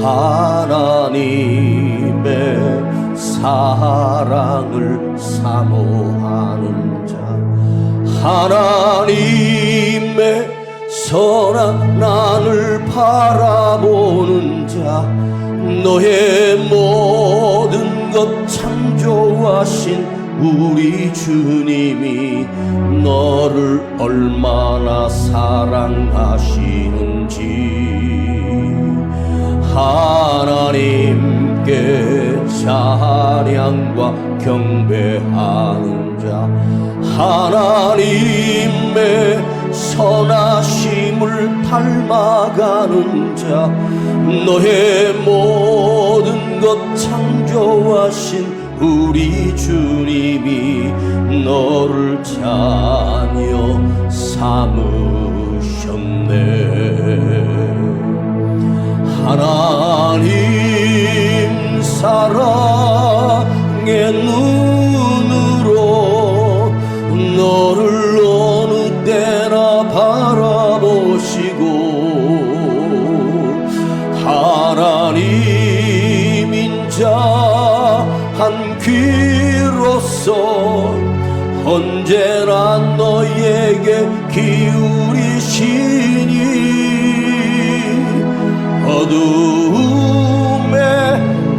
하나님의 사랑을 사모하는 자, 하나님의 선한 나를 바라보는 자, 너의 모든 것 창조하신 우리 주님이 너를 얼마나 사랑하시는지 하나님께 찬양과 경배하는 자, 하나님의 선하심을 닮아가는 자, 너의 모든 것 창조하신 우리 주님이 너를 자녀 삼으셨네. 하나님 사랑의 눈으로 너를 어느 때나 바라보시고, 하나님인 자 한 귀로서 언제나 너에게 기울이시니 어두움에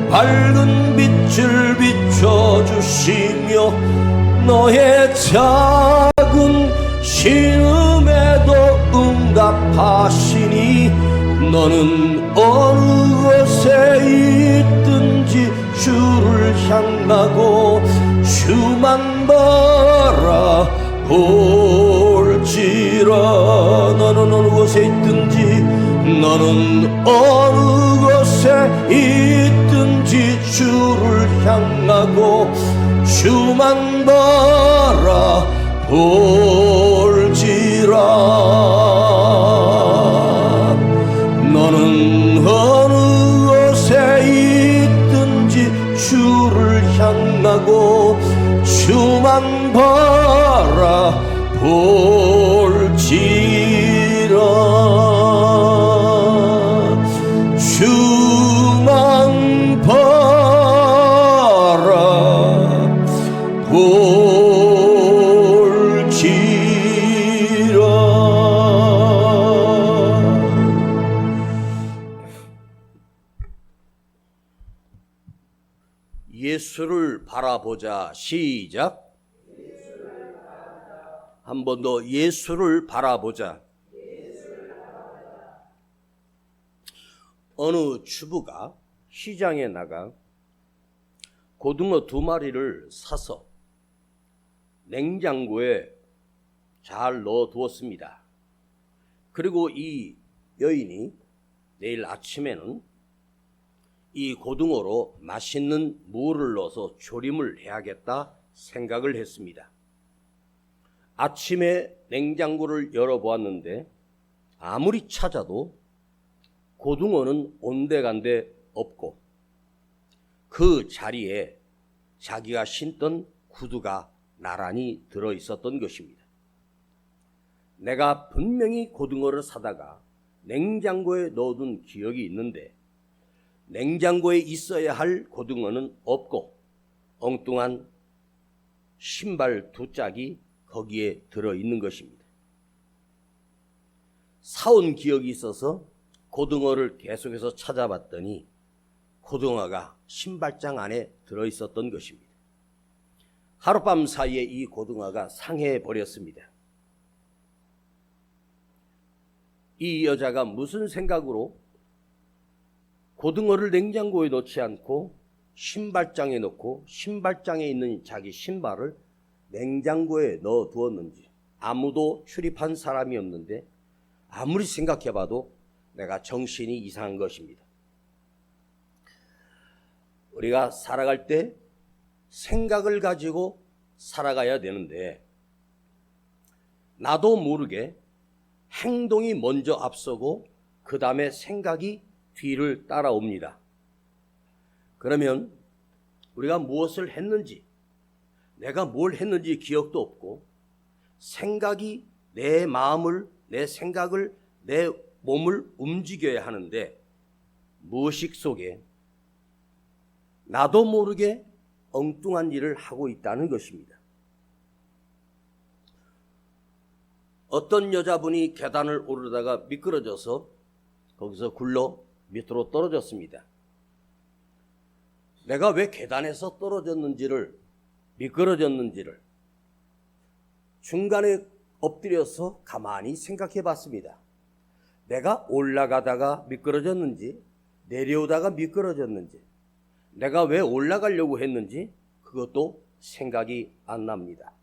밝은 빛을 비춰주시며 너의 작은 신음에도 응답하시니 너는 어느 곳에 있든지 주를 향하고 주만 바라볼지라. 너는 어느 곳에 있든지, 너는 어느 곳에 있든지 주를 향하고 주만 바라볼지라. 너는 어느 곳에 있든지 주를 향하고 주만 바라볼지라. 주만 바라볼지라. 예수를 바라보자. 시작. 한 번 더. 예수를 바라보자. 어느 주부가 시장에 나가 고등어 2마리를 사서 냉장고에 잘 넣어두었습니다. 그리고 이 여인이 내일 아침에는 이 고등어로 맛있는 무를 넣어서 조림을 해야겠다 생각을 했습니다. 아침에 냉장고를 열어보았는데 아무리 찾아도 고등어는 온데간데 없고 그 자리에 자기가 신던 구두가 나란히 들어있었던 것입니다. 내가 분명히 고등어를 사다가 냉장고에 넣어둔 기억이 있는데 냉장고에 있어야 할 고등어는 없고 엉뚱한 신발 2짝이 거기에 들어있는 것입니다. 사온 기억이 있어서 고등어를 계속해서 찾아봤더니 고등어가 신발장 안에 들어있었던 것입니다. 하룻밤 사이에 이 고등어가 상해버렸습니다. 이 여자가 무슨 생각으로 고등어를 냉장고에 넣지 않고 신발장에 넣고 신발장에 있는 자기 신발을 냉장고에 넣어 두었는지, 아무도 출입한 사람이 없는데 아무리 생각해봐도 내가 정신이 이상한 것입니다. 우리가 살아갈 때 생각을 가지고 살아가야 되는데 나도 모르게 행동이 먼저 앞서고 그 다음에 생각이 뒤를 따라옵니다. 그러면 우리가 무엇을 했는지, 내가 뭘 했는지 기억도 없고 생각이 내 마음을, 내 생각을, 내 몸을 움직여야 하는데 무의식 속에 나도 모르게 엉뚱한 일을 하고 있다는 것입니다. 어떤 여자분이 계단을 오르다가 미끄러져서 거기서 굴러 밑으로 떨어졌습니다. 내가 왜 계단에서 떨어졌는지를, 미끄러졌는지를 중간에 엎드려서 가만히 생각해 봤습니다. 내가 올라가다가 미끄러졌는지, 내려오다가 미끄러졌는지, 내가 왜 올라가려고 했는지 그것도 생각이 안 납니다.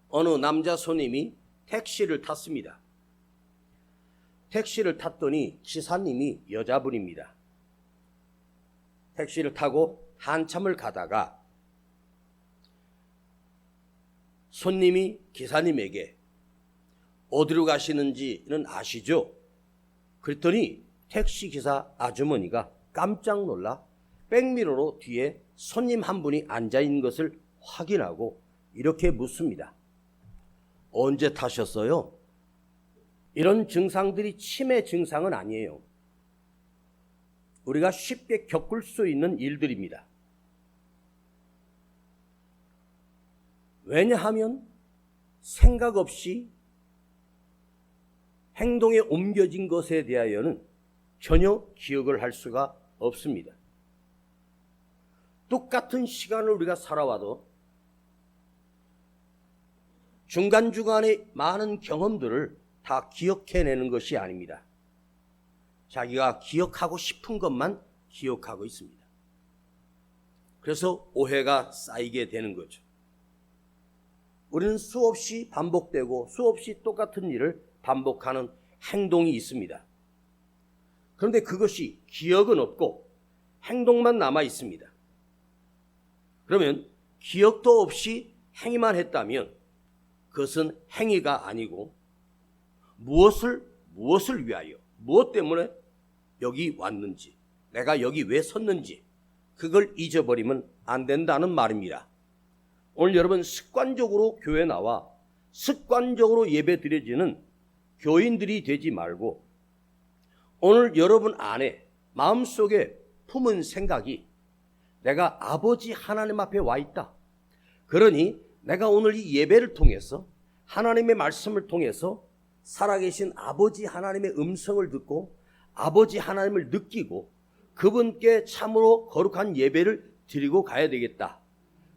어느 남자 손님이 택시를 탔습니다. 택시를 탔더니 기사님이 여자분입니다. 택시를 타고 한참을 가다가 손님이 기사님에게 어디로 가시는지는 아시죠? 그랬더니 택시기사 아주머니가 깜짝 놀라 백미러로 뒤에 손님 한 분이 앉아있는 것을 확인하고 이렇게 묻습니다. 언제 타셨어요? 이런 증상들이 치매 증상은 아니에요. 우리가 쉽게 겪을 수 있는 일들입니다. 왜냐하면 생각 없이 행동에 옮겨진 것에 대하여는 전혀 기억을 할 수가 없습니다. 똑같은 시간을 우리가 살아와도 중간중간에 많은 경험들을 다 기억해내는 것이 아닙니다. 자기가 기억하고 싶은 것만 기억하고 있습니다. 그래서 오해가 쌓이게 되는 거죠. 우리는 수없이 반복되고 수없이 똑같은 일을 반복하는 행동이 있습니다. 그런데 그것이 기억은 없고 행동만 남아 있습니다. 그러면 기억도 없이 행위만 했다면 그것은 행위가 아니고 무엇을 위하여, 무엇 때문에 여기 왔는지, 내가 여기 왜 섰는지 그걸 잊어버리면 안 된다는 말입니다. 오늘 여러분 습관적으로 교회 나와 습관적으로 예배 드려지는 교인들이 되지 말고 오늘 여러분 안에 마음속에 품은 생각이 내가 아버지 하나님 앞에 와 있다. 그러니 내가 오늘 이 예배를 통해서 하나님의 말씀을 통해서 살아계신 아버지 하나님의 음성을 듣고 아버지 하나님을 느끼고 그분께 참으로 거룩한 예배를 드리고 가야 되겠다.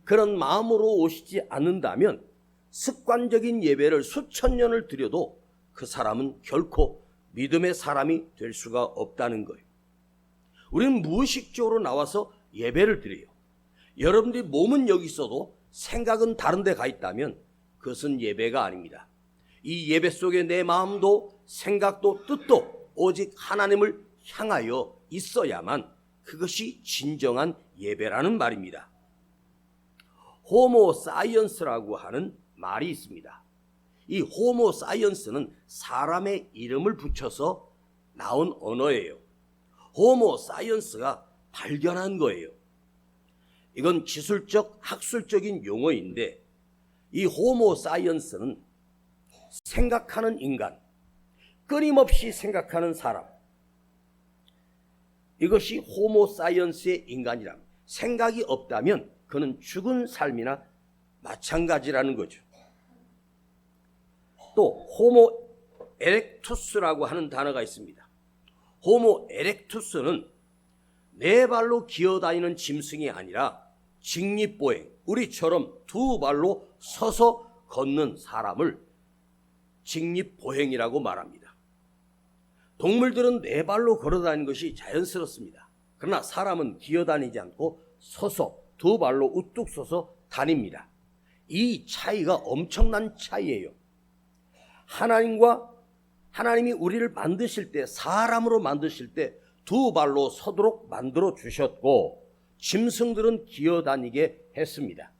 그런 마음으로 오시지 않는다면 습관적인 예배를 수천 년을 드려도 그 사람은 결코 믿음의 사람이 될 수가 없다는 거예요. 우리는 무의식적으로 나와서 예배를 드려요. 여러분들이 몸은 여기 있어도 생각은 다른 데 가 있다면 그것은 예배가 아닙니다. 이 예배 속에 내 마음도 생각도 뜻도 오직 하나님을 향하여 있어야만 그것이 진정한 예배라는 말입니다. 호모 사이언스라고 하는 말이 있습니다. 이 호모 사이언스는 사람의 이름을 붙여서 나온 언어예요. 호모 사이언스가 발견한 거예요. 이건 기술적 학술적인 용어인데 이 호모 사이언스는 생각하는 인간, 끊임없이 생각하는 사람, 이것이 호모 사이언스의 인간이랍니다. 생각이 없다면 그는 죽은 삶이나 마찬가지라는 거죠. 또 호모 에렉투스라고 하는 단어가 있습니다. 호모 에렉투스는 네 발로 기어다니는 짐승이 아니라 직립보행, 우리처럼 두 발로 서서 걷는 사람을 직립보행이라고 말합니다. 동물들은 네 발로 걸어다니는 것이 자연스럽습니다. 그러나 사람은 기어다니지 않고 서서 두 발로 우뚝 서서 다닙니다. 이 차이가 엄청난 차이예요. 하나님이 우리를 만드실 때, 사람으로 만드실 때 두 발로 서도록 만들어 주셨고 짐승들은 기어다니게 했습니다.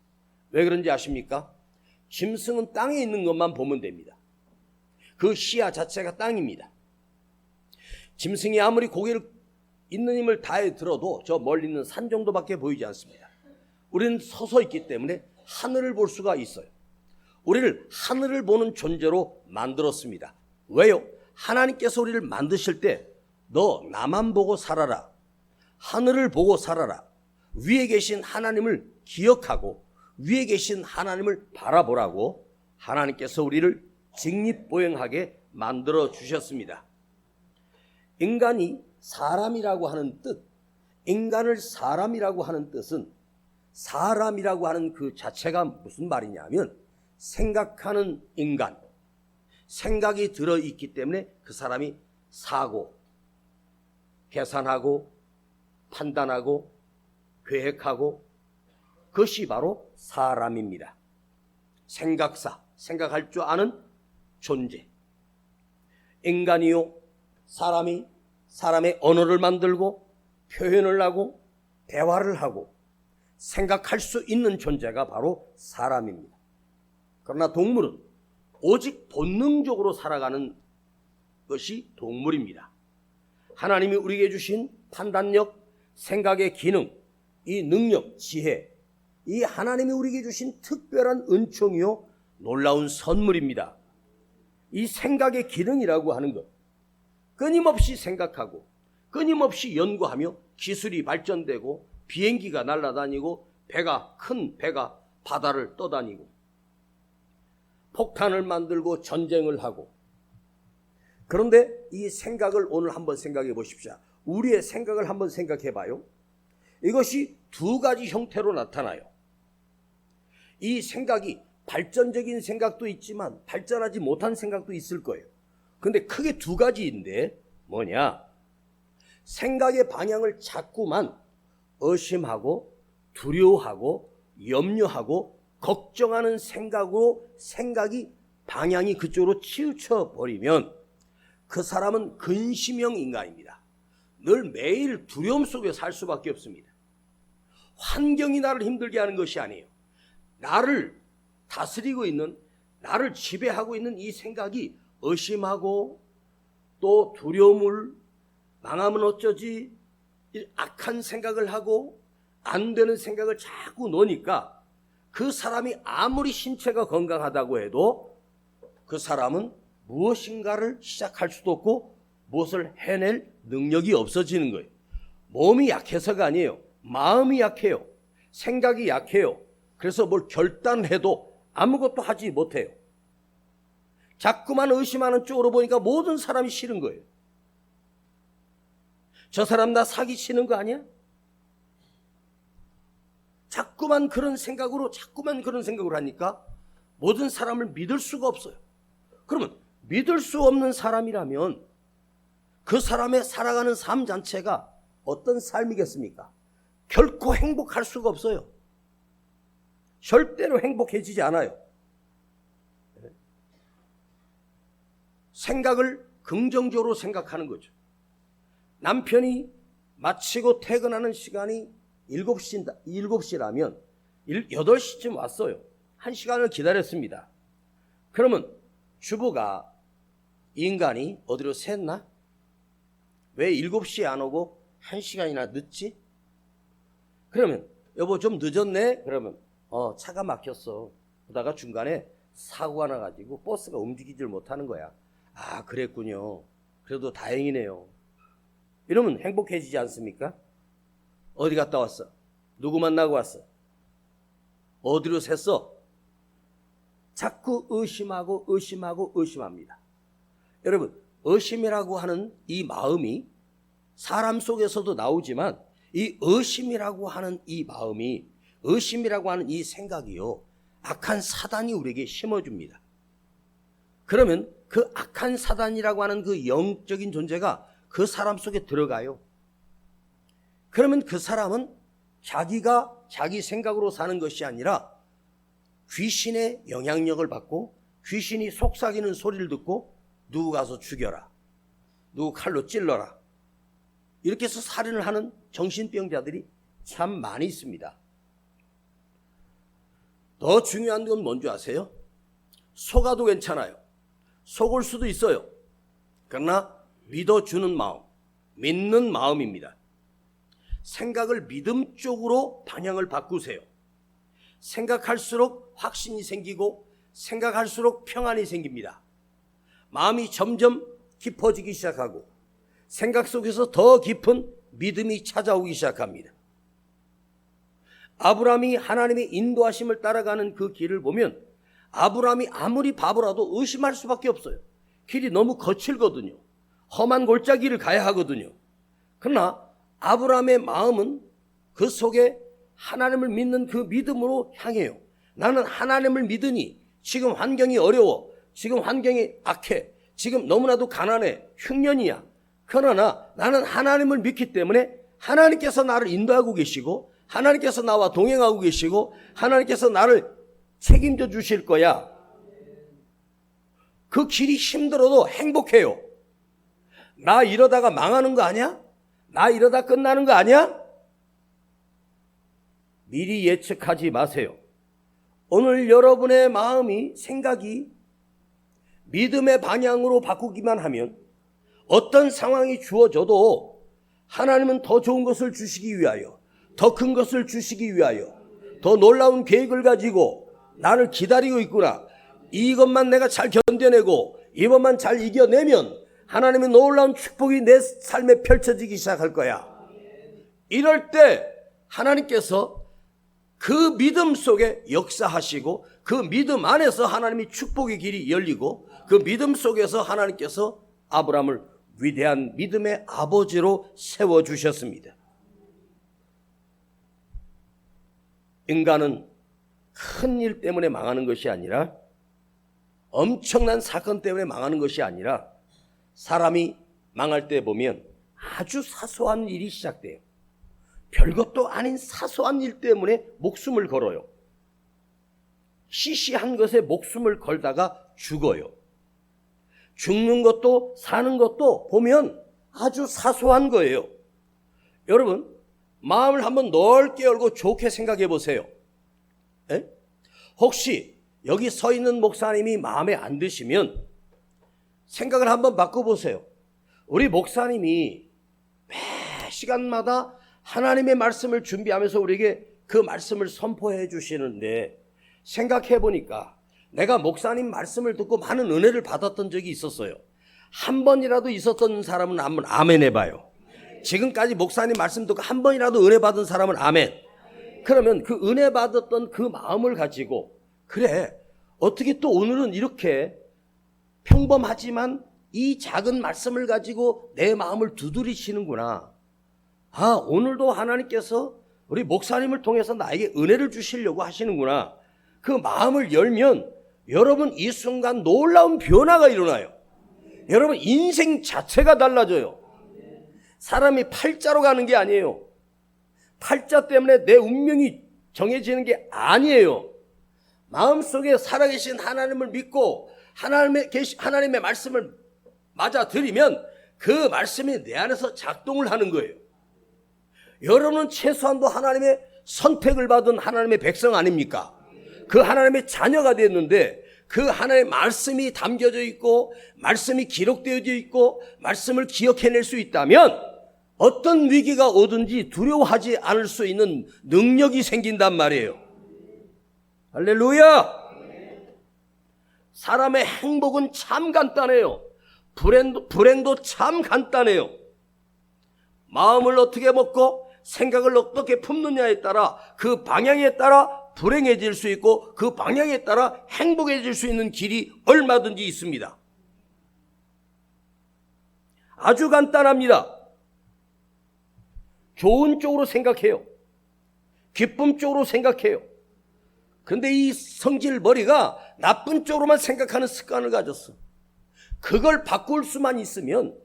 왜 그런지 아십니까? 짐승은 땅에 있는 것만 보면 됩니다. 그 시야 자체가 땅입니다. 짐승이 아무리 고개를 있는 힘을 다해 들어도 저 멀리 있는 산 정도밖에 보이지 않습니다. 우리는 서서 있기 때문에 하늘을 볼 수가 있어요. 우리를 하늘을 보는 존재로 만들었습니다. 왜요? 하나님께서 우리를 만드실 때 너 나만 보고 살아라. 하늘을 보고 살아라. 위에 계신 하나님을 기억하고 위에 계신 하나님을 바라보라고 하나님께서 우리를 직립보행하게 만들어 주셨습니다. 인간이 사람이라고 하는 뜻, 인간을 사람이라고 하는 뜻은 사람이라고 하는 그 자체가 무슨 말이냐면 생각하는 인간, 생각이 들어있기 때문에 그 사람이 사고, 계산하고, 판단하고, 계획하고, 그것이 바로 사람입니다. 생각사, 생각할 줄 아는 존재. 인간이요, 사람이 사람의 언어를 만들고 표현을 하고 대화를 하고 생각할 수 있는 존재가 바로 사람입니다. 그러나 동물은 오직 본능적으로 살아가는 것이 동물입니다. 하나님이 우리에게 주신 판단력, 생각의 기능, 이 능력, 지혜, 이 하나님이 우리에게 주신 특별한 은총이요 놀라운 선물입니다. 이 생각의 기능이라고 하는 것, 끊임없이 생각하고 끊임없이 연구하며 기술이 발전되고 비행기가 날아다니고 큰 배가 바다를 떠다니고 폭탄을 만들고 전쟁을 하고, 그런데 이 생각을 오늘 한번 생각해 보십시오. 우리의 생각을 한번 생각해 봐요. 이것이 두 가지 형태로 나타나요. 이 생각이 발전적인 생각도 있지만 발전하지 못한 생각도 있을 거예요. 근데 크게 두 가지인데 뭐냐? 생각의 방향을 자꾸만 의심하고 두려워하고 염려하고 걱정하는 생각으로 생각이 방향이 그쪽으로 치우쳐 버리면 그 사람은 근심형 인간입니다. 늘 매일 두려움 속에 살 수밖에 없습니다. 환경이 나를 힘들게 하는 것이 아니에요. 나를 다스리고 있는, 나를 지배하고 있는 이 생각이 의심하고 또 두려움을, 망하면 어쩌지, 악한 생각을 하고 안 되는 생각을 자꾸 넣으니까 그 사람이 아무리 신체가 건강하다고 해도 그 사람은 무엇인가를 시작할 수도 없고 무엇을 해낼 능력이 없어지는 거예요. 몸이 약해서가 아니에요. 마음이 약해요. 생각이 약해요. 그래서 뭘 결단해도 아무것도 하지 못해요. 자꾸만 의심하는 쪽으로 보니까 모든 사람이 싫은 거예요. 저 사람 나 사기치는 거 아니야? 자꾸만 그런 생각으로 하니까 모든 사람을 믿을 수가 없어요. 그러면 믿을 수 없는 사람이라면 그 사람의 살아가는 삶 자체가 어떤 삶이겠습니까? 결코 행복할 수가 없어요. 절대로 행복해지지 않아요. 생각을 긍정적으로 생각하는 거죠. 남편이 마치고 퇴근하는 시간이 7시라면 8시쯤 왔어요. 1시간을 기다렸습니다. 그러면 주부가 이 인간이 어디로 샜나? 왜 7시에 안 오고 1시간이나 늦지? 그러면 여보 좀 늦었네? 그러면 차가 막혔어. 그러다가 중간에 사고가 나가지고 버스가 움직이질 못하는 거야. 아 그랬군요. 그래도 다행이네요. 이러면 행복해지지 않습니까? 어디 갔다 왔어? 누구 만나고 왔어? 어디로 샜어? 자꾸 의심합니다. 여러분, 의심이라고 하는 이 마음이 사람 속에서도 나오지만 이 의심이라고 하는 이 마음이, 의심이라고 하는 이 생각이요, 악한 사단이 우리에게 심어줍니다. 그러면 그 악한 사단이라고 하는 그 영적인 존재가 그 사람 속에 들어가요. 그러면 그 사람은 자기가 자기 생각으로 사는 것이 아니라 귀신의 영향력을 받고 귀신이 속삭이는 소리를 듣고 누구 가서 죽여라, 누구 칼로 찔러라, 이렇게 해서 살인을 하는 정신병자들이 참 많이 있습니다. 더 중요한 건 뭔지 아세요? 속아도 괜찮아요. 속을 수도 있어요. 그러나 믿어주는 마음, 믿는 마음입니다. 생각을 믿음 쪽으로 방향을 바꾸세요. 생각할수록 확신이 생기고 생각할수록 평안이 생깁니다. 마음이 점점 깊어지기 시작하고 생각 속에서 더 깊은 믿음이 찾아오기 시작합니다. 아브라함이 하나님의 인도하심을 따라가는 그 길을 보면 아브라함이 아무리 바보라도 의심할 수밖에 없어요. 길이 너무 거칠거든요. 험한 골짜기를 가야 하거든요. 그러나 아브라함의 마음은 그 속에 하나님을 믿는 그 믿음으로 향해요. 나는 하나님을 믿으니 지금 환경이 어려워. 지금 환경이 악해. 지금 너무나도 가난해. 흉년이야. 그러나 나는 하나님을 믿기 때문에 하나님께서 나를 인도하고 계시고 하나님께서 나와 동행하고 계시고 하나님께서 나를 책임져 주실 거야. 그 길이 힘들어도 행복해요. 나 이러다가 망하는 거 아니야? 나 이러다 끝나는 거 아니야? 미리 예측하지 마세요. 오늘 여러분의 마음이 생각이 믿음의 방향으로 바꾸기만 하면 어떤 상황이 주어져도 하나님은 더 좋은 것을 주시기 위하여, 더 큰 것을 주시기 위하여, 더 놀라운 계획을 가지고 나를 기다리고 있구나. 이것만 내가 잘 견뎌내고 이것만 잘 이겨내면 하나님의 놀라운 축복이 내 삶에 펼쳐지기 시작할 거야. 이럴 때 하나님께서 그 믿음 속에 역사하시고 그 믿음 안에서 하나님이 축복의 길이 열리고 그 믿음 속에서 하나님께서 아브라함을 위대한 믿음의 아버지로 세워주셨습니다. 인간은 큰 일 때문에 망하는 것이 아니라 엄청난 사건 때문에 망하는 것이 아니라 사람이 망할 때 보면 아주 사소한 일이 시작돼요. 별것도 아닌 사소한 일 때문에 목숨을 걸어요. 시시한 것에 목숨을 걸다가 죽어요. 죽는 것도 사는 것도 보면 아주 사소한 거예요. 여러분, 마음을 한번 넓게 열고 좋게 생각해 보세요. 에? 혹시 여기 서 있는 목사님이 마음에 안 드시면 생각을 한번 바꿔보세요. 우리 목사님이 매 시간마다 하나님의 말씀을 준비하면서 우리에게 그 말씀을 선포해 주시는데 생각해 보니까 내가 목사님 말씀을 듣고 많은 은혜를 받았던 적이 있었어요. 한 번이라도 있었던 사람은 한번 아멘 해봐요. 지금까지 목사님 말씀 듣고 한 번이라도 은혜 받은 사람은 아멘. 그러면 그 은혜 받았던 그 마음을 가지고 그래, 어떻게 또 오늘은 이렇게 평범하지만 이 작은 말씀을 가지고 내 마음을 두드리시는구나. 아, 오늘도 하나님께서 우리 목사님을 통해서 나에게 은혜를 주시려고 하시는구나. 그 마음을 열면 여러분 이 순간 놀라운 변화가 일어나요. 여러분 인생 자체가 달라져요. 사람이 팔자로 가는 게 아니에요. 팔자 때문에 내 운명이 정해지는 게 아니에요. 마음속에 살아계신 하나님을 믿고 하나님의 말씀을 맞아들이면 그 말씀이 내 안에서 작동을 하는 거예요. 여러분은 최소한도 하나님의 선택을 받은 하나님의 백성 아닙니까? 그 하나님의 자녀가 됐는데 그 하나님의 말씀이 담겨져 있고 말씀이 기록되어져 있고 말씀을 기억해낼 수 있다면 어떤 위기가 오든지 두려워하지 않을 수 있는 능력이 생긴단 말이에요. 할렐루야! 사람의 행복은 참 간단해요. 불행도 참 간단해요. 마음을 어떻게 먹고 생각을 어떻게 품느냐에 따라 그 방향에 따라 불행해질 수 있고 그 방향에 따라 행복해질 수 있는 길이 얼마든지 있습니다. 아주 간단합니다. 좋은 쪽으로 생각해요. 기쁨 쪽으로 생각해요. 근데 이 성질 머리가 나쁜 쪽으로만 생각하는 습관을 가졌어. 그걸 바꿀 수만 있으면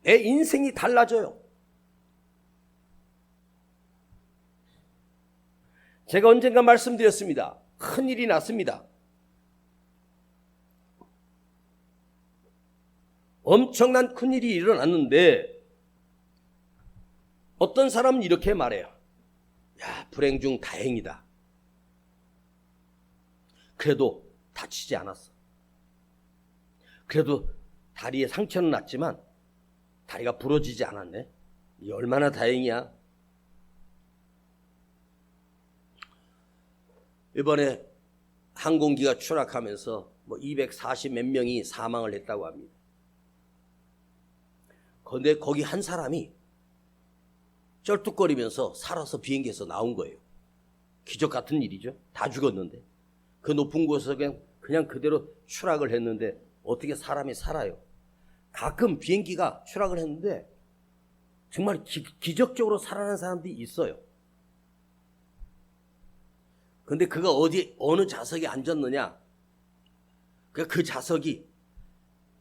내 인생이 달라져요. 제가 언젠가 말씀드렸습니다. 큰일이 났습니다. 엄청난 큰일이 일어났는데 어떤 사람은 이렇게 말해요. 야, 불행 중 다행이다. 그래도 다치지 않았어. 그래도 다리에 상처는 났지만 다리가 부러지지 않았네. 이 얼마나 다행이야. 이번에 항공기가 추락하면서 240 몇 명이 사망을 했다고 합니다. 근데 거기 한 사람이 쩔뚝거리면서 살아서 비행기에서 나온 거예요. 기적 같은 일이죠. 다 죽었는데. 그 높은 곳에서 그냥 그대로 추락을 했는데 어떻게 사람이 살아요? 가끔 비행기가 추락을 했는데 정말 기적적으로 살아난 사람들이 있어요. 근데 그가 어느 좌석에 앉았느냐? 그 좌석이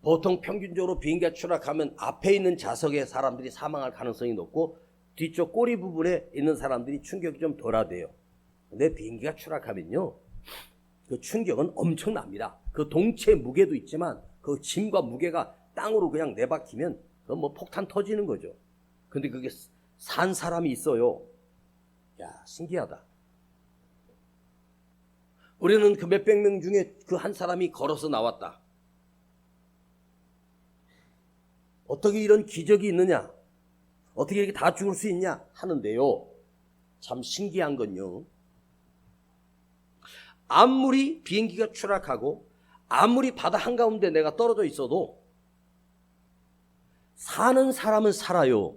보통 평균적으로 비행기가 추락하면 앞에 있는 좌석에 사람들이 사망할 가능성이 높고 뒤쪽 꼬리 부분에 있는 사람들이 충격이 좀 덜하대요. 근데 비행기가 추락하면요, 그 충격은 엄청납니다. 그 동체 무게도 있지만 그 짐과 무게가 땅으로 그냥 내박히면 그건 뭐 폭탄 터지는 거죠. 근데 그게 산 사람이 있어요. 야, 신기하다. 우리는 그 몇백 명 중에 그 한 사람이 걸어서 나왔다. 어떻게 이런 기적이 있느냐? 어떻게 이렇게 다 죽을 수 있냐? 하는데요. 참 신기한 건요, 아무리 비행기가 추락하고 아무리 바다 한가운데 내가 떨어져 있어도 사는 사람은 살아요.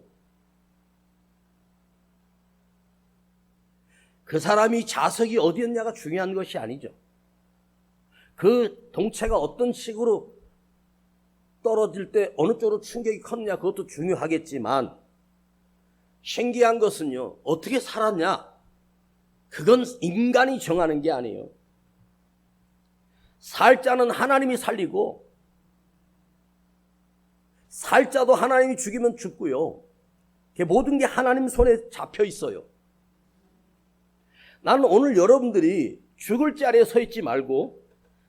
그 사람이 좌석이 어디였냐가 중요한 것이 아니죠. 그 동체가 어떤 식으로 떨어질 때 어느 쪽으로 충격이 컸냐, 그것도 중요하겠지만 신기한 것은요, 어떻게 살았냐, 그건 인간이 정하는 게 아니에요. 살자는 하나님이 살리고 살자도 하나님이 죽이면 죽고요. 모든 게 하나님 손에 잡혀 있어요. 나는 오늘 여러분들이 죽을 자리에 서 있지 말고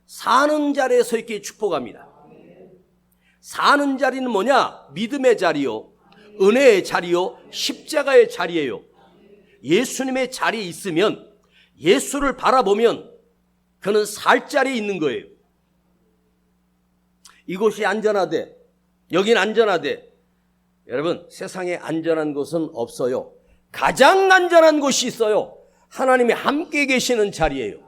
사는 자리에 서 있기를 축복합니다. 사는 자리는 뭐냐? 믿음의 자리요, 은혜의 자리요, 십자가의 자리예요. 예수님의 자리에 있으면, 예수를 바라보면 그는 살 자리에 있는 거예요. 이곳이 안전하대, 여긴 안전하대. 여러분, 세상에 안전한 곳은 없어요. 가장 안전한 곳이 있어요. 하나님이 함께 계시는 자리예요.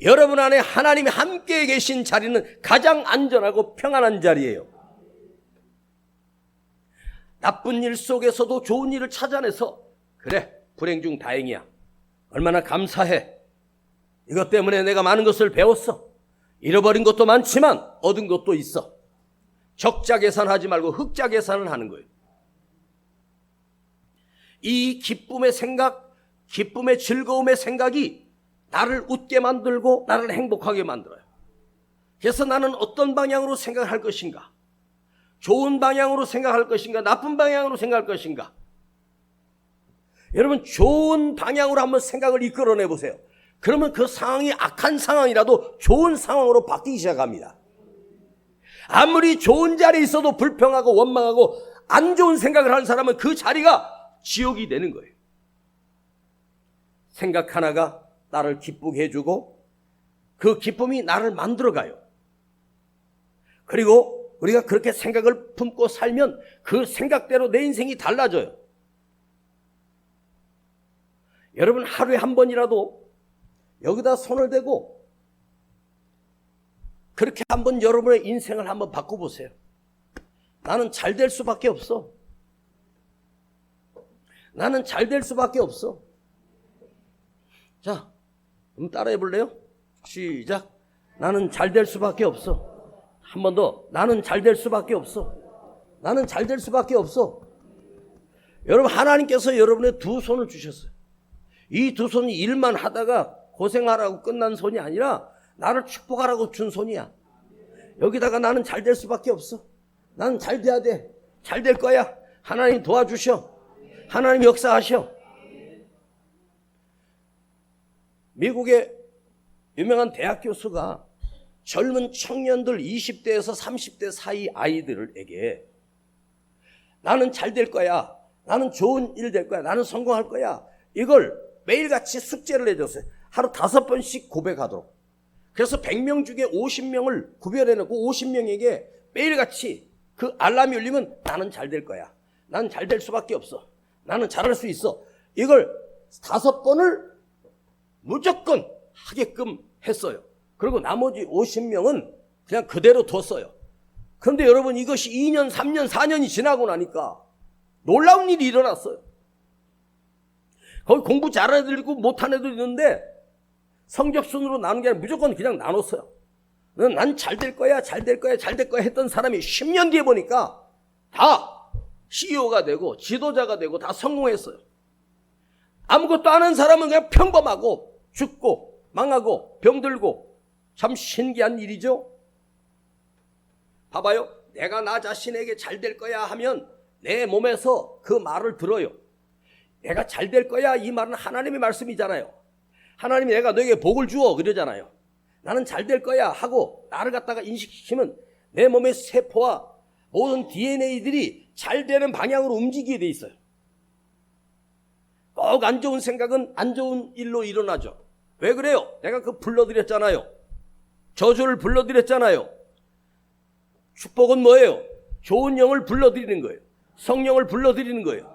여러분 안에 하나님이 함께 계신 자리는 가장 안전하고 평안한 자리예요. 나쁜 일 속에서도 좋은 일을 찾아내서, 그래, 불행 중 다행이야, 얼마나 감사해, 이것 때문에 내가 많은 것을 배웠어, 잃어버린 것도 많지만 얻은 것도 있어, 적자 계산하지 말고 흑자 계산을 하는 거예요. 이 기쁨의 생각, 기쁨의 즐거움의 생각이 나를 웃게 만들고 나를 행복하게 만들어요. 그래서 나는 어떤 방향으로 생각할 것인가, 좋은 방향으로 생각할 것인가, 나쁜 방향으로 생각할 것인가. 여러분, 좋은 방향으로 한번 생각을 이끌어내 보세요. 그러면 그 상황이 악한 상황이라도 좋은 상황으로 바뀌기 시작합니다. 아무리 좋은 자리에 있어도 불평하고 원망하고 안 좋은 생각을 하는 사람은 그 자리가 지옥이 되는 거예요. 생각 하나가 나를 기쁘게 해주고 그 기쁨이 나를 만들어가요. 그리고 우리가 그렇게 생각을 품고 살면 그 생각대로 내 인생이 달라져요. 여러분, 하루에 한 번이라도 여기다 손을 대고 그렇게 한번 여러분의 인생을 한번 바꿔보세요. 나는 잘 될 수밖에 없어. 나는 잘 될 수밖에 없어. 자, 그럼 따라해 볼래요? 시작. 나는 잘 될 수밖에 없어. 한 번 더. 나는 잘 될 수밖에 없어. 나는 잘 될 수밖에 없어. 여러분, 하나님께서 여러분의 두 손을 주셨어요. 이 두 손이 일만 하다가 고생하라고 끝난 손이 아니라 나를 축복하라고 준 손이야. 여기다가 나는 잘 될 수밖에 없어. 나는 잘 돼야 돼. 잘 될 거야. 하나님 도와주셔. 하나님 역사하셔. 미국의 유명한 대학 교수가 젊은 청년들 20대에서 30대 사이 아이들에게 나는 잘 될 거야, 나는 좋은 일 될 거야, 나는 성공할 거야, 이걸 매일같이 숙제를 내줬어요. 하루 5번씩 고백하도록. 그래서 100명 중에 50명을 구별해놓고 50명에게 매일같이 그 알람이 울리면 나는 잘 될 거야, 나는 잘 될 수밖에 없어, 나는 잘할 수 있어, 이걸 5번을 무조건 하게끔 했어요. 그리고 나머지 50명은 그냥 그대로 뒀어요. 그런데 여러분, 이것이 2년, 3년, 4년이 지나고 나니까 놀라운 일이 일어났어요. 거기 공부 잘하는 애들 있고 못하는 애들 있는데 성적 순으로 나눈 게 아니라 무조건 그냥 나눴어요. 난 잘 될 거야, 잘 될 거야, 잘 될 거야 했던 사람이 10년 뒤에 보니까 다 CEO가 되고 지도자가 되고 다 성공했어요. 아무것도 안 한 사람은 그냥 평범하고 죽고 망하고 병들고, 참 신기한 일이죠. 봐봐요. 내가 나 자신에게 잘 될 거야 하면 내 몸에서 그 말을 들어요. 내가 잘 될 거야, 이 말은 하나님의 말씀이잖아요. 하나님이 내가 너에게 복을 주어 그러잖아요. 나는 잘 될 거야 하고 나를 갖다가 인식시키면 내 몸의 세포와 모든 DNA들이 잘 되는 방향으로 움직이게 돼 있어요. 꼭 안 좋은 생각은 안 좋은 일로 일어나죠. 왜 그래요? 내가 불러드렸잖아요. 저주를 불러드렸잖아요. 축복은 뭐예요? 좋은 영을 불러드리는 거예요. 성령을 불러드리는 거예요.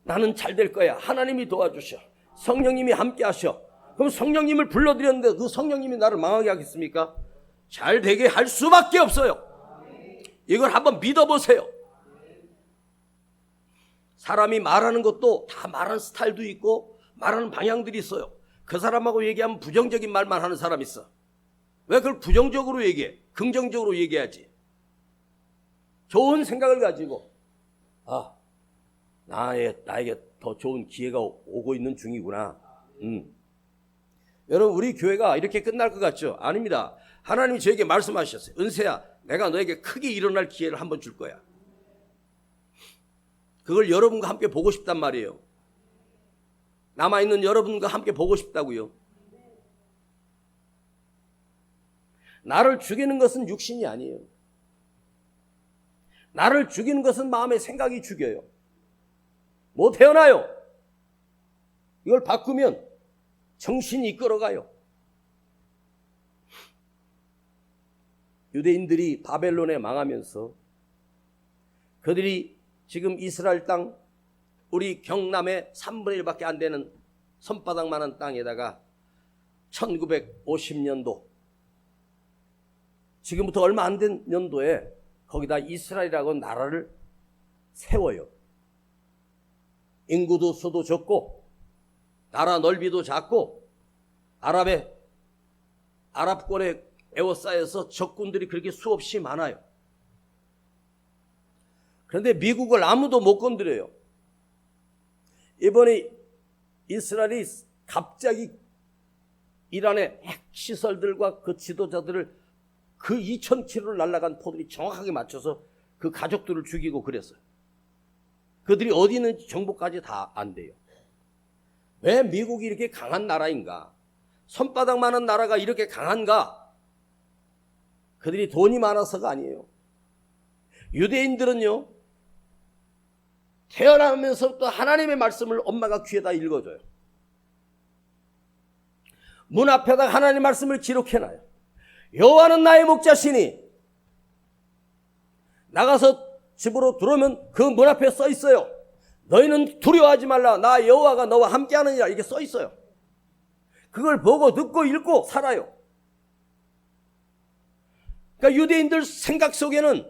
나는 잘 될 거야. 하나님이 도와주셔. 성령님이 함께 하셔. 그럼 성령님을 불러드렸는데 그 성령님이 나를 망하게 하겠습니까? 잘 되게 할 수밖에 없어요. 이걸 한번 믿어보세요. 사람이 말하는 것도 다 말하는 스타일도 있고 말하는 방향들이 있어요. 그 사람하고 얘기하면 부정적인 말만 하는 사람이 있어. 왜 그걸 부정적으로 얘기해? 긍정적으로 얘기해야지. 좋은 생각을 가지고 나에게 더 좋은 기회가 오고 있는 중이구나. 여러분, 우리 교회가 이렇게 끝날 것 같죠? 아닙니다. 하나님이 저에게 말씀하셨어요. 은세야, 내가 너에게 크게 일어날 기회를 한번 줄 거야. 그걸 여러분과 함께 보고 싶단 말이에요. 남아있는 여러분과 함께 보고 싶다고요. 나를 죽이는 것은 육신이 아니에요. 나를 죽이는 것은 마음의 생각이 죽여요. 못 태어나요. 이걸 바꾸면 정신이 이끌어가요. 유대인들이 바벨론에 망하면서 그들이 지금 이스라엘 땅, 우리 경남의 3분의 1밖에 안 되는 손바닥만한 땅에다가 1950년도, 지금부터 얼마 안 된 년도에 거기다 이스라엘이라고 나라를 세워요. 인구도 수도 적고 나라 넓이도 작고 아랍권에 에워싸여서 적군들이 그렇게 수없이 많아요. 그런데 미국을 아무도 못 건드려요. 이번에 이스라엘이 갑자기 이란의 핵시설들과 그 지도자들을 그 2000km를 날아간 포들이 정확하게 맞춰서 그 가족들을 죽이고 그랬어요. 그들이 어디 있는지 정보까지 다 안 돼요. 왜 미국이 이렇게 강한 나라인가? 손바닥만한 나라가 이렇게 강한가? 그들이 돈이 많아서가 아니에요. 유대인들은요, 태어나면서부터 하나님의 말씀을 엄마가 귀에다 읽어줘요. 문 앞에다 하나님의 말씀을 기록해놔요. 여호와는 나의 목자시니, 나가서 집으로 들어오면 그 문 앞에 써 있어요. 너희는 두려워하지 말라. 나 여호와가 너와 함께하느니라. 이렇게 써 있어요. 그걸 보고 듣고 읽고 살아요. 그러니까 유대인들 생각 속에는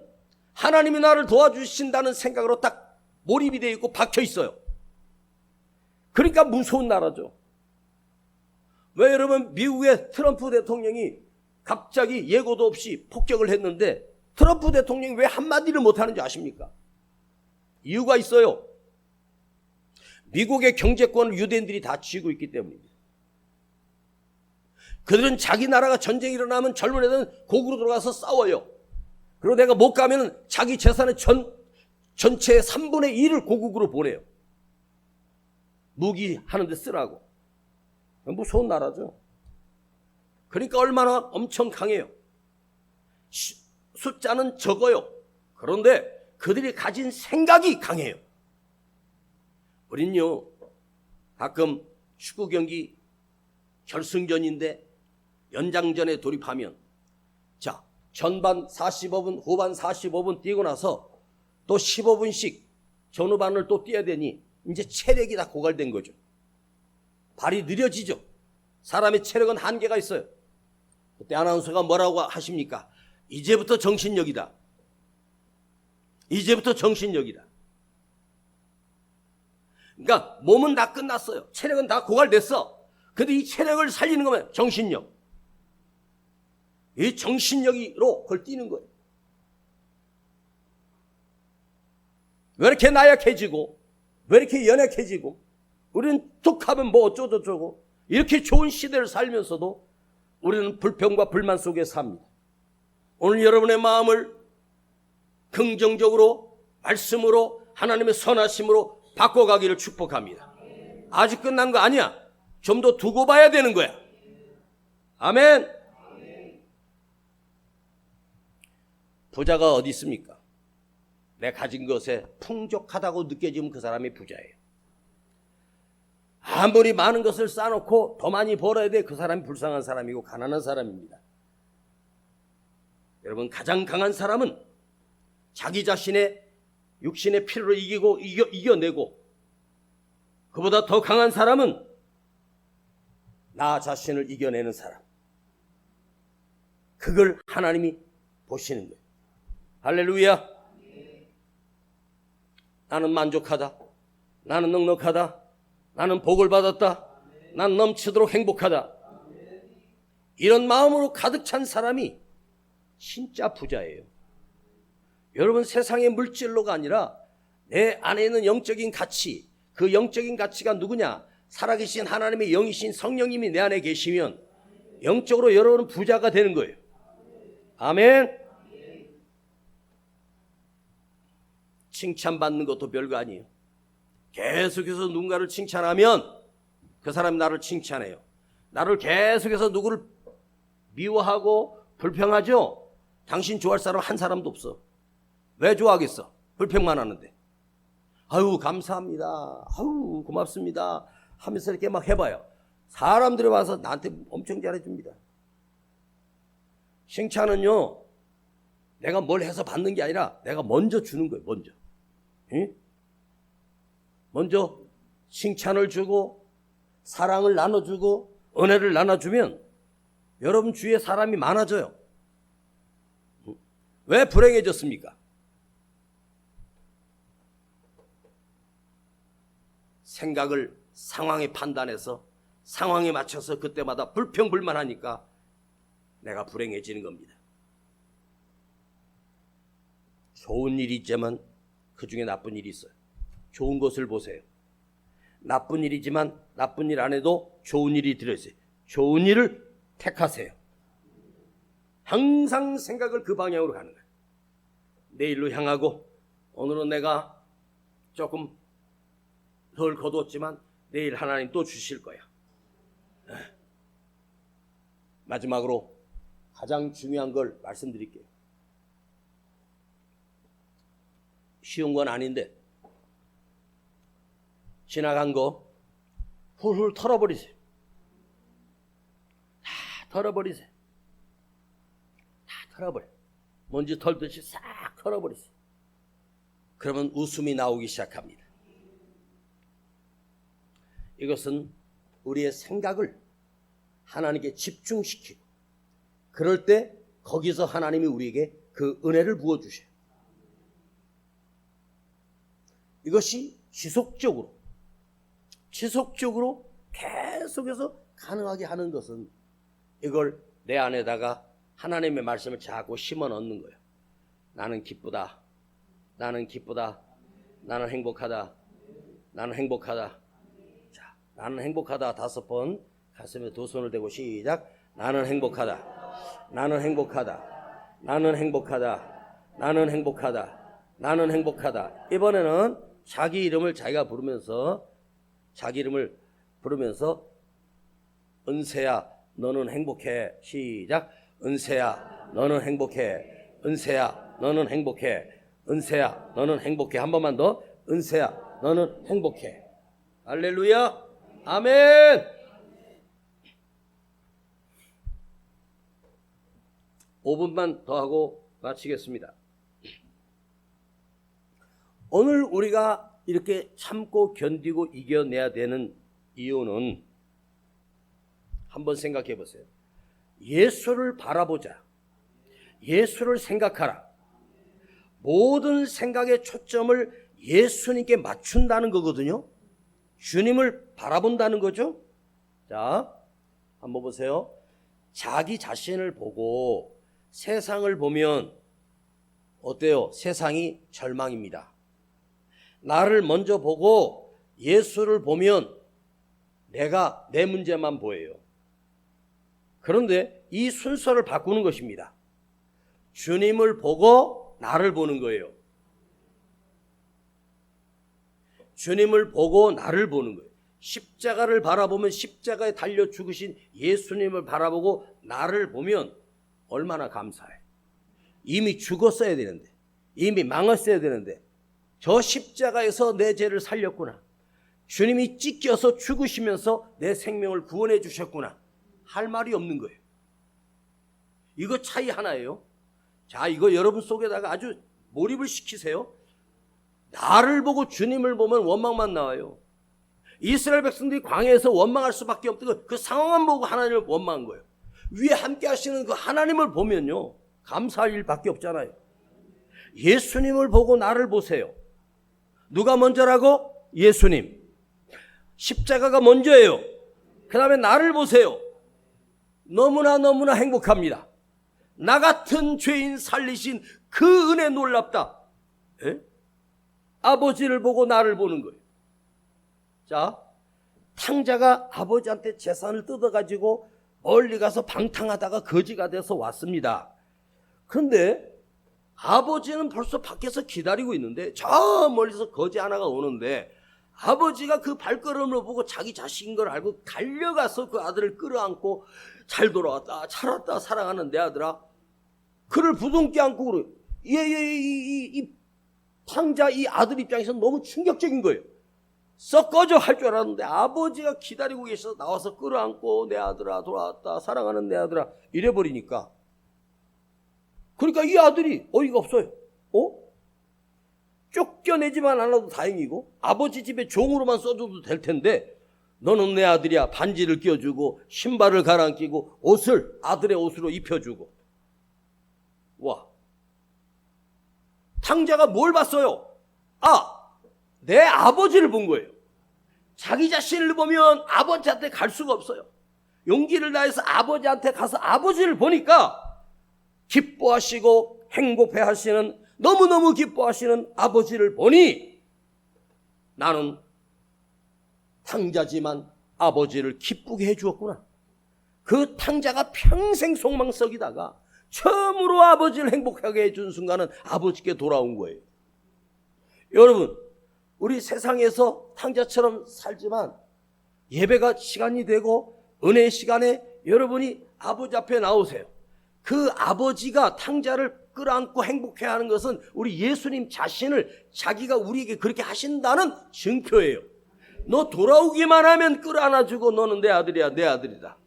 하나님이 나를 도와주신다는 생각으로 딱 몰입이 되어 있고 박혀 있어요. 그러니까 무서운 나라죠. 왜 여러분, 미국의 트럼프 대통령이 갑자기 예고도 없이 폭격을 했는데 트럼프 대통령이 왜 한마디를 못하는지 아십니까? 이유가 있어요. 미국의 경제권을 유대인들이 다 쥐고 있기 때문입니다. 그들은 자기 나라가 전쟁이 일어나면 젊은 애들은 고국으로 들어가서 싸워요. 그리고 내가 못 가면 자기 재산의 전체의 3분의 1을 고국으로 보내요. 무기 하는데 쓰라고. 무서운 나라죠. 그러니까 얼마나 엄청 강해요. 숫자는 적어요. 그런데 그들이 가진 생각이 강해요. 우린요, 가끔 축구 경기 결승전인데 연장전에 돌입하면, 자, 전반 45분, 후반 45분 뛰고 나서 또 15분씩 전후반을 또 뛰어야 되니 이제 체력이 다 고갈된 거죠. 발이 느려지죠. 사람의 체력은 한계가 있어요. 그때 아나운서가 뭐라고 하십니까? 이제부터 정신력이다. 이제부터 정신력이다. 그러니까 몸은 다 끝났어요. 체력은 다 고갈됐어. 근데 이 체력을 살리는 거면 정신력. 이 정신력으로 그걸 뛰는 거예요. 왜 이렇게 나약해지고, 왜 이렇게 연약해지고, 우리는 툭 하면 뭐 어쩌고저쩌고, 이렇게 좋은 시대를 살면서도 우리는 불평과 불만 속에 삽니다. 오늘 여러분의 마음을 긍정적으로, 말씀으로, 하나님의 선하심으로 바꿔가기를 축복합니다. 아직 끝난 거 아니야. 좀 더 두고 봐야 되는 거야. 아멘. 부자가 어디 있습니까? 내 가진 것에 풍족하다고 느껴지면 그 사람이 부자예요. 아무리 많은 것을 쌓아놓고 더 많이 벌어야 돼, 그 사람이 불쌍한 사람이고 가난한 사람입니다. 여러분, 가장 강한 사람은 자기 자신의 육신의 필요를 이겨내고, 그보다 더 강한 사람은 나 자신을 이겨내는 사람. 그걸 하나님이 보시는 거예요. 할렐루야. 나는 만족하다. 나는 넉넉하다. 나는 복을 받았다. 난 넘치도록 행복하다. 이런 마음으로 가득 찬 사람이 진짜 부자예요. 여러분, 세상의 물질로가 아니라 내 안에 있는 영적인 가치, 그 영적인 가치가 누구냐? 살아계신 하나님의 영이신 성령님이 내 안에 계시면 영적으로 여러분은 부자가 되는 거예요. 아멘. 칭찬받는 것도 별거 아니에요. 계속해서 누군가를 칭찬하면 그 사람이 나를 칭찬해요. 나를 계속해서 누구를 미워하고 불평하죠? 당신 좋아할 사람 한 사람도 없어. 왜 좋아하겠어? 불평만 하는데. 아유, 감사합니다. 아유, 고맙습니다. 하면서 이렇게 막 해봐요. 사람들이 와서 나한테 엄청 잘해줍니다. 칭찬은요, 내가 뭘 해서 받는 게 아니라 내가 먼저 주는 거예요. 먼저. 응? 먼저 칭찬을 주고 사랑을 나눠주고 은혜를 나눠주면 여러분 주위에 사람이 많아져요. 왜 불행해졌습니까? 생각을 상황에 판단해서 상황에 맞춰서 그때마다 불평불만하니까 내가 불행해지는 겁니다. 좋은 일이 있지만 그 중에 나쁜 일이 있어요. 좋은 것을 보세요. 나쁜 일이지만 나쁜 일 안에도 좋은 일이 들어있어요. 좋은 일을 택하세요. 항상 생각을 그 방향으로 가는 거예요. 내일로 향하고, 오늘은 내가 조금 덜 거두었지만 내일 하나님 또 주실 거야. 마지막으로 가장 중요한 걸 말씀드릴게요. 쉬운 건 아닌데 지나간 거 훌훌 털어버리세요. 다 털어버리세요. 다 털어버려. 먼지 털듯이 싹 털어버리세요. 그러면 웃음이 나오기 시작합니다. 이것은 우리의 생각을 하나님께 집중시키고, 그럴 때 거기서 하나님이 우리에게 그 은혜를 부어주셔요. 이것이 지속적으로 계속해서 가능하게 하는 것은 이걸 내 안에다가 하나님의 말씀을 자꾸 심어 넣는 거예요. 나는 기쁘다. 나는 기쁘다. 나는 행복하다. 나는 행복하다. 자, 나는 행복하다 5번 가슴에 2손을 대고 시작. 나는 행복하다. 나는 행복하다. 나는 행복하다. 나는 행복하다. 나는 행복하다. 이번에는 자기 이름을 자기가 부르면서, 자기 이름을 부르면서 은세야 너는 행복해. 시작. 은세야 너는 행복해. 은세야 너는 행복해. 은세야 너는 행복해. 한 번만 더. 은세야 너는 행복해. 할렐루야. 아멘. 5분만 더 하고 마치겠습니다. 오늘 우리가 이렇게 참고 견디고 이겨내야 되는 이유는 한번 생각해 보세요. 예수를 바라보자. 예수를 생각하라. 모든 생각의 초점을 예수님께 맞춘다는 거거든요. 주님을 바라본다는 거죠. 자, 한번 보세요. 자기 자신을 보고 세상을 보면 어때요? 세상이 절망입니다. 나를 먼저 보고 예수를 보면 내가 내 문제만 보여요. 그런데 이 순서를 바꾸는 것입니다. 주님을 보고 나를 보는 거예요. 주님을 보고 나를 보는 거예요. 십자가를 바라보면 십자가에 달려 죽으신 예수님을 바라보고 나를 보면 얼마나 감사해. 이미 죽었어야 되는데, 이미 망했어야 되는데 저 십자가에서 내 죄를 살렸구나. 주님이 찢겨서 죽으시면서 내 생명을 구원해 주셨구나. 할 말이 없는 거예요. 이거 차이 하나예요. 자, 이거 여러분 속에다가 아주 몰입을 시키세요. 나를 보고 주님을 보면 원망만 나와요. 이스라엘 백성들이 광야에서 원망할 수밖에 없던 그 상황만 보고 하나님을 원망한 거예요. 위에 함께 하시는 그 하나님을 보면요, 감사할 일밖에 없잖아요. 예수님을 보고 나를 보세요. 누가 먼저라고? 예수님. 십자가가 먼저예요. 그 다음에 나를 보세요. 너무나 행복합니다. 나 같은 죄인 살리신 그 은혜 놀랍다. 에? 아버지를 보고 나를 보는 거예요. 자, 탕자가 아버지한테 재산을 뜯어가지고 멀리 가서 방탕하다가 거지가 돼서 왔습니다. 그런데 아버지는 벌써 밖에서 기다리고 있는데 저 멀리서 거지 하나가 오는데 아버지가 그 발걸음을 보고 자기 자식인 걸 알고 달려가서 그 아들을 끌어안고 잘 돌아왔다, 잘 왔다, 사랑하는 내 아들아. 그를 부둥켜 안고 그래요. 이 탕자 이 아들 입장에서는 너무 충격적인 거예요. 썩 꺼져 할 줄 알았는데 아버지가 기다리고 계셔서 나와서 끌어안고 내 아들아 돌아왔다, 사랑하는 내 아들아 이래버리니까, 그러니까 이 아들이 어이가 없어요. 쫓겨내지만 않아도 다행이고 아버지 집에 종으로만 써줘도 될 텐데 너는 내 아들이야. 반지를 끼워주고 신발을 갈아끼고 옷을 아들의 옷으로 입혀주고. 와, 탕자가 뭘 봤어요? 내 아버지를 본 거예요. 자기 자신을 보면 아버지한테 갈 수가 없어요. 용기를 다해서 아버지한테 가서 아버지를 보니까 기뻐하시고 행복해하시는, 너무너무 기뻐하시는 아버지를 보니 나는 탕자지만 아버지를 기쁘게 해주었구나. 그 탕자가 평생 속망 썩이다가 처음으로 아버지를 행복하게 해준 순간은 아버지께 돌아온 거예요. 여러분, 우리 세상에서 탕자처럼 살지만 예배가 시간이 되고 은혜의 시간에 여러분이 아버지 앞에 나오세요. 그 아버지가 탕자를 끌어안고 행복해하는 것은 우리 예수님 자신을 자기가 우리에게 그렇게 하신다는 증표예요. 너 돌아오기만 하면 끌어안아주고 너는 내 아들이야, 내 아들이다.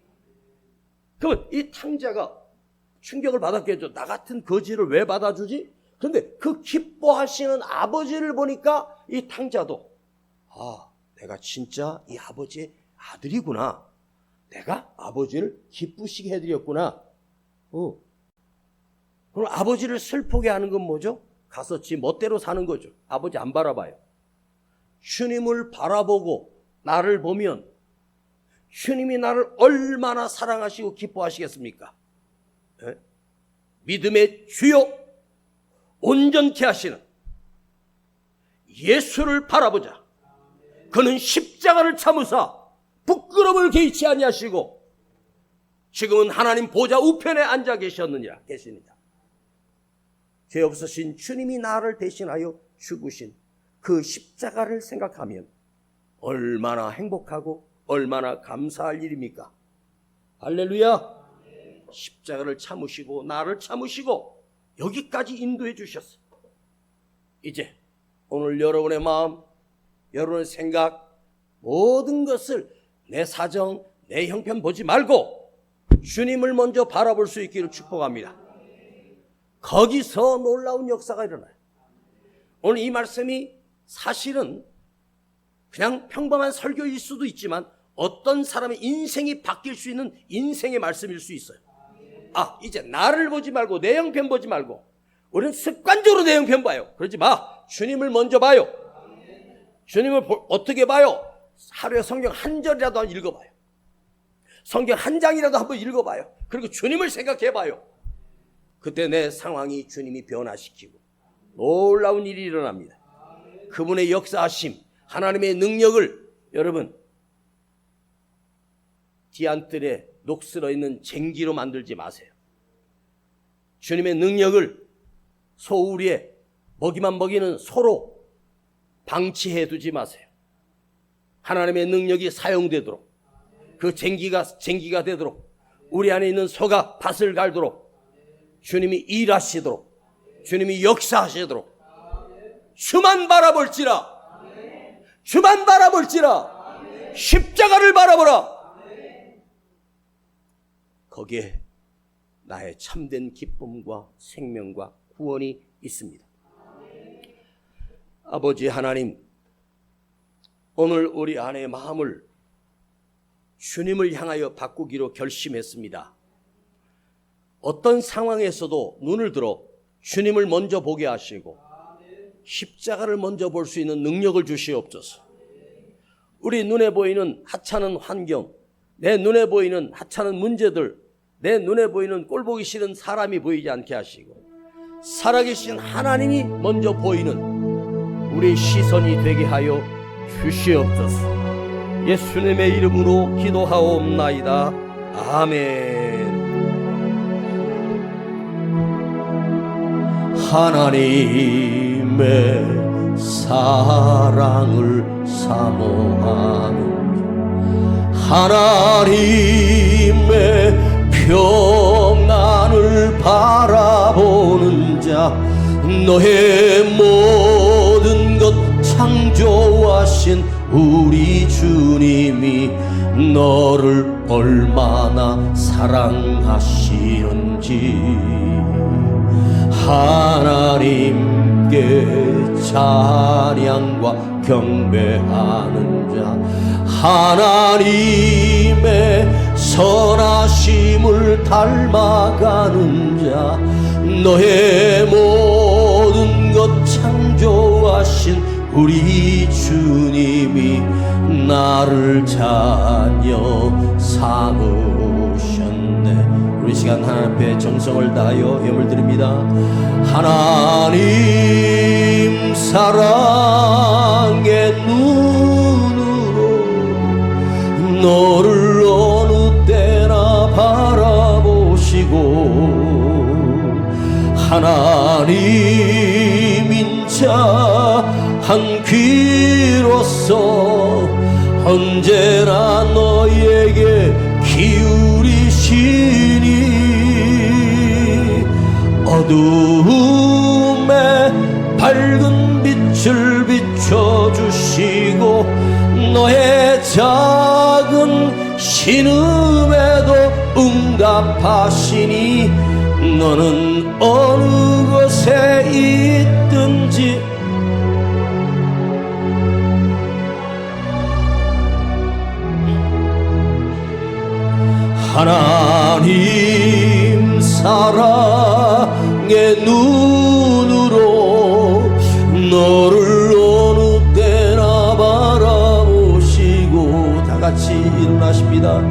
그러면 이 탕자가 충격을 받았겠죠. 나 같은 거지를 왜 받아주지? 그런데 그 기뻐하시는 아버지를 보니까 이 탕자도 내가 진짜 이 아버지의 아들이구나. 내가 아버지를 기쁘시게 해드렸구나. 그럼 아버지를 슬프게 하는 건 뭐죠? 가서 지 멋대로 사는 거죠. 아버지 안 바라봐요. 주님을 바라보고 나를 보면 주님이 나를 얼마나 사랑하시고 기뻐하시겠습니까? 네? 믿음의 주요 온전케 하시는 예수를 바라보자. 그는 십자가를 참으사 부끄러움을 개의치 아니하시고 지금은 하나님 보좌 우편에 앉아 계십니다. 죄 없으신 주님이 나를 대신하여 죽으신 그 십자가를 생각하면 얼마나 행복하고 얼마나 감사할 일입니까? 할렐루야. 십자가를 참으시고 나를 참으시고 여기까지 인도해 주셨어요. 이제 오늘 여러분의 마음, 여러분의 생각, 모든 것을 내 사정, 내 형편 보지 말고 주님을 먼저 바라볼 수 있기를 축복합니다. 거기서 놀라운 역사가 일어나요. 오늘 이 말씀이 사실은 그냥 평범한 설교일 수도 있지만 어떤 사람의 인생이 바뀔 수 있는 인생의 말씀일 수 있어요. 이제 나를 보지 말고 내 형편 보지 말고 우리는 습관적으로 내 형편 봐요. 그러지 마. 주님을 먼저 봐요. 주님을 어떻게 봐요? 하루에 성경 한 절이라도 읽어봐요. 성경 한 장이라도 한번 읽어봐요. 그리고 주님을 생각해봐요. 그때 내 상황이 주님이 변화시키고 놀라운 일이 일어납니다. 그분의 역사하심, 하나님의 능력을 여러분 뒤안뜰에 녹슬어 있는 쟁기로 만들지 마세요. 주님의 능력을 소우리에 먹이만 먹이는 소로 방치해 두지 마세요. 하나님의 능력이 사용되도록, 그 쟁기가 되도록, 우리 안에 있는 소가 밭을 갈도록, 주님이 일하시도록, 주님이 역사하시도록, 주만 바라볼지라, 주만 바라볼지라, 십자가를 바라보라. 거기에 나의 참된 기쁨과 생명과 구원이 있습니다. 아버지 하나님, 오늘 우리 안의 마음을 주님을 향하여 바꾸기로 결심했습니다. 어떤 상황에서도 눈을 들어 주님을 먼저 보게 하시고 십자가를 먼저 볼 수 있는 능력을 주시옵소서. 우리 눈에 보이는 하찮은 환경, 내 눈에 보이는 하찮은 문제들, 내 눈에 보이는 꼴보기 싫은 사람이 보이지 않게 하시고 살아계신 하나님이 먼저 보이는 우리 시선이 되게 하여 주시옵소서. 예수님의 이름으로 기도하옵나이다. 아멘. 하나님의 사랑을 사모하는 하나님의 평안을 바라보는 자, 너의 모든 것 창조하신 우리 주님이 너를 얼마나 사랑하시는지 하나님께 찬양과 경배하는 자, 하나님의 선하심을 닮아가는 자, 너의 모든 것 창조하신 우리 주님이 나를 자녀 삼으셨네. 우리 시간 하나님 앞에 정성을 다하여 예물 드립니다. 하나님 사랑의 눈으로 너를 어느 때나 바라보시고 하나님인 자 한 귀로서 언제나 너에게 기울이시니 어두움에 밝은 빛을 비춰주시고 너의 작은 신음에도 응답하시니 너는 어느 곳에 있든지 하나님 사랑의 눈으로 너를 어느 때나 바라보시고 다 같이 일어나십니다.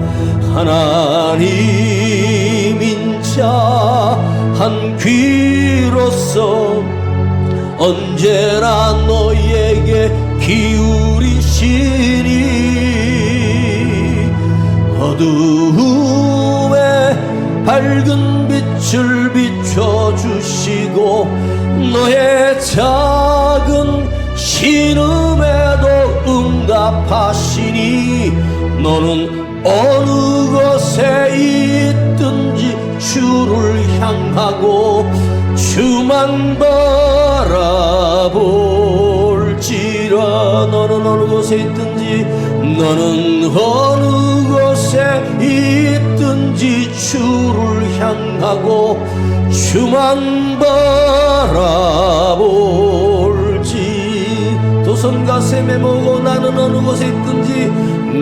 하나님인 자 한 귀로서 언제나 너에게 기울이시니 어두움에 밝은 빛을 비춰주시고 너의 작은 신음에도 응답하시니 너는 어느 곳에 있든지 주를 향하고 주만 바라볼지라. 너는 어느 곳에 있든지 너는 어느 곳에 있든지 주를 향하고 주만 바라볼지. 두 손 가슴에 모으고 나는 어느 곳에 있든지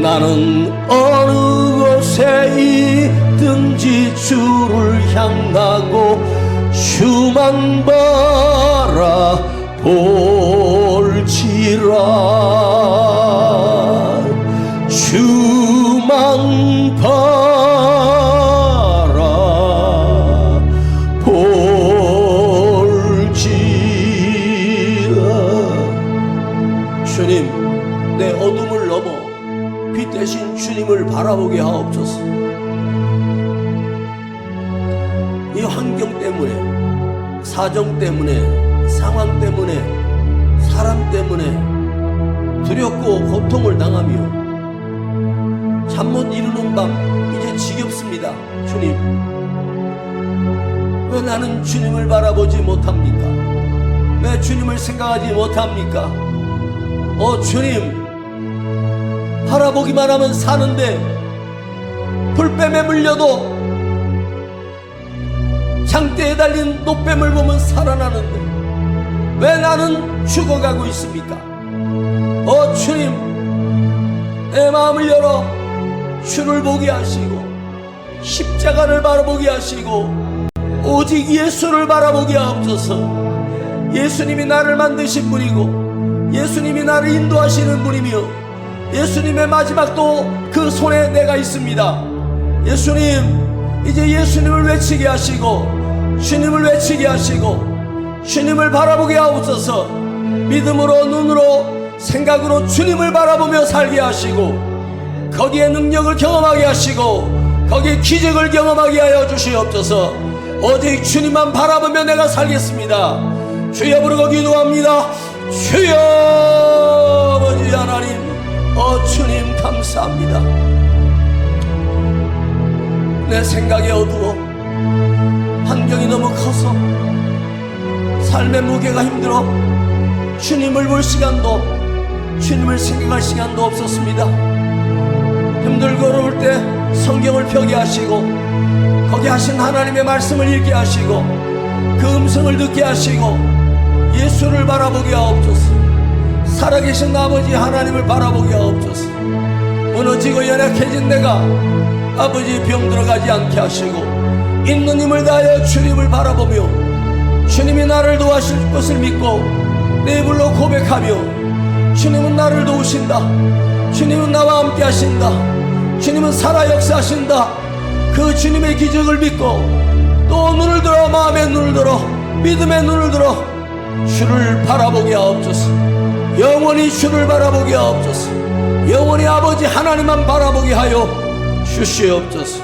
나는 어느 곳에 있든지 주를 향하고 주만 바라볼지라 주만 바라볼지라. 주님, 내 어둠을 넘어 빛 대신 주님을 바라보게 하옵소서. 이 환경 때문에, 사정 때문에, 상황 때문에, 사람 때문에 두렵고 고통을 당하며 잠 못 이루는 밤 이제 지겹습니다. 주님, 왜 나는 주님을 바라보지 못합니까? 왜 주님을 생각하지 못합니까? 주님, 바라보기만 하면 사는데 불뱀에 물려도 장대에 달린 노뱀을 보면 살아나는데 왜 나는 죽어가고 있습니까? 주님, 내 마음을 열어 주를 보게 하시고 십자가를 바라보게 하시고 오직 예수를 바라보게 하옵소서. 예수님이 나를 만드신 분이고 예수님이 나를 인도하시는 분이며 예수님의 마지막도 그 손에 내가 있습니다. 예수님, 이제 예수님을 외치게 하시고 주님을 외치게 하시고 주님을 바라보게 하옵소서. 믿음으로, 눈으로, 생각으로 주님을 바라보며 살게 하시고 거기에 능력을 경험하게 하시고 거기에 기적을 경험하게 하여 주시옵소서. 오직 주님만 바라보며 내가 살겠습니다. 주여 부르고 기도합니다. 주여 아버지 하나님, 주님 감사합니다. 내 생각이 어두워 환경이 너무 커서 삶의 무게가 힘들어 주님을 볼 시간도 주님을 생각할 시간도 없었습니다. 힘들고 어려울 때 성경을 펴게 하시고 거기 하신 하나님의 말씀을 읽게 하시고 그 음성을 듣게 하시고 예수를 바라보게 하옵소서. 살아계신 아버지 하나님을 바라보게 하옵소서. 무너지고 연약해진 내가 아버지 병들어가지 않게 하시고 있는 힘을 다하여 주님을 바라보며 주님이 나를 도와주실 것을 믿고 내 입으로 고백하며 주님은 나를 도우신다, 주님은 나와 함께 하신다, 주님은 살아 역사하신다, 그 주님의 기적을 믿고 또 눈을 들어, 마음의 눈을 들어, 믿음의 눈을 들어 주를 바라보게 하옵소서. 영원히 주를 바라보게 하옵소서. 영원히 아버지 하나님만 바라보게 하여 주시옵소서.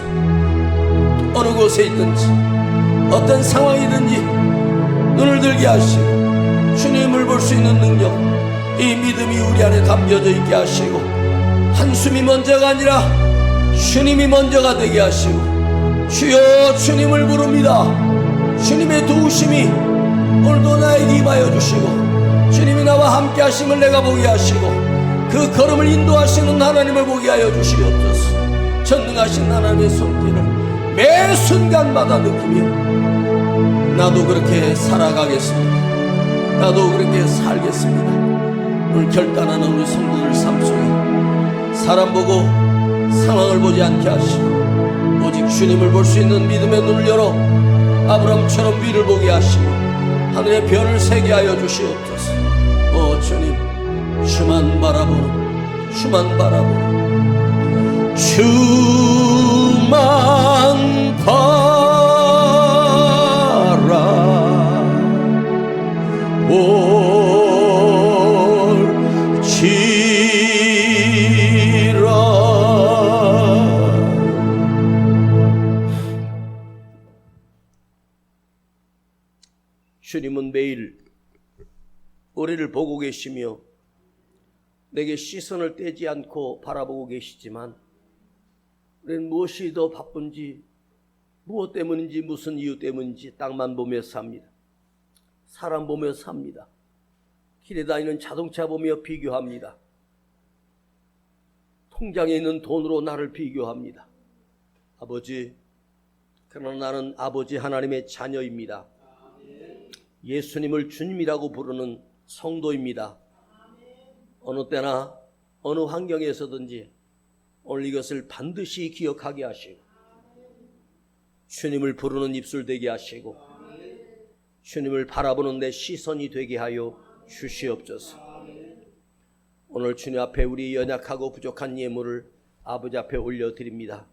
어느 곳에 있든지 어떤 상황이든지 눈을 들게 하시고 주님을 볼 수 있는 능력, 이 믿음이 우리 안에 담겨져 있게 하시고 한숨이 먼저가 아니라 주님이 먼저가 되게 하시고 주여 주님을 부릅니다. 주님의 도우심이 오늘도 나에게 임하여 주시고 주님이 나와 함께 하심을 내가 보게 하시고 그 걸음을 인도하시는 하나님을 보게 하여 주시옵소서. 전능하신 하나님의 손길을 매 순간마다 느끼며 나도 그렇게 살아가겠습니다. 나도 그렇게 살겠습니다. 오늘 결단하는 우리 성도들 삶 속에 사람 보고 상황을 보지 않게 하시고 오직 주님을 볼 수 있는 믿음의 눈을 열어 아브라함처럼 위를 보게 하시고 하늘의 별을 세게 하여 주시옵소서. 주님, 주만 바라보는, 주만 바라보는, 주만 바라볼지라. 주님은 매일 우리를 보고 계시며 내게 시선을 떼지 않고 바라보고 계시지만 우리는 무엇이 더 바쁜지, 무엇 때문인지, 무슨 이유 때문인지 땅만 보며 삽니다. 사람 보며 삽니다. 길에 다니는 자동차 보며 비교합니다. 통장에 있는 돈으로 나를 비교합니다. 아버지, 그러나 나는 아버지 하나님의 자녀입니다. 예수님을 주님이라고 부르는 성도입니다. 어느 때나 어느 환경에서든지 오늘 이것을 반드시 기억하게 하시고 주님을 부르는 입술 되게 하시고 주님을 바라보는 내 시선이 되게 하여 주시옵소서. 오늘 주님 앞에 우리 연약하고 부족한 예물을 아버지 앞에 올려드립니다.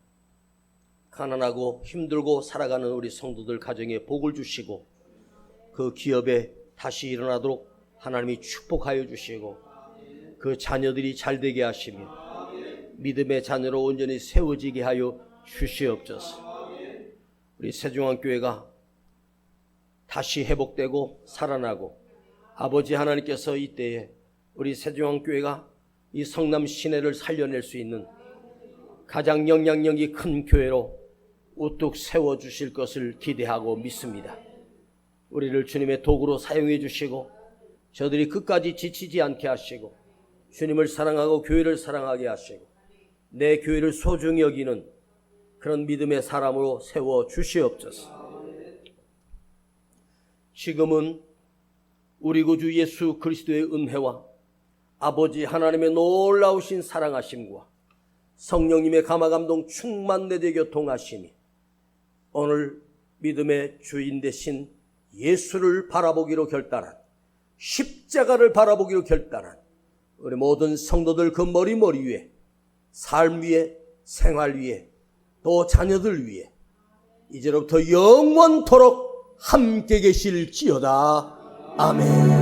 가난하고 힘들고 살아가는 우리 성도들 가정에 복을 주시고 그 기업에 다시 일어나도록 하나님이 축복하여 주시고 그 자녀들이 잘되게 하시며 믿음의 자녀로 온전히 세워지게 하여 주시옵소서. 우리 세종환교회가 다시 회복되고 살아나고 아버지 하나님께서 이때에 우리 세종환교회가 이 성남 시내를 살려낼 수 있는 가장 영향력이 큰 교회로 우뚝 세워주실 것을 기대하고 믿습니다. 우리를 주님의 도구로 사용해 주시고 저들이 끝까지 지치지 않게 하시고 주님을 사랑하고 교회를 사랑하게 하시고 내 교회를 소중히 여기는 그런 믿음의 사람으로 세워 주시옵소서. 지금은 우리 구주 예수 그리스도의 은혜와 아버지 하나님의 놀라우신 사랑하심과 성령님의 감화감동 충만 내대 교통하심이 오늘 믿음의 주인 되신 예수를 바라보기로 결단한 십자가를 바라보기로 결단한 우리 모든 성도들 그 머리 위에 삶 위에 생활 위에 또 자녀들 위에 이제로부터 영원토록 함께 계실지어다. 아멘.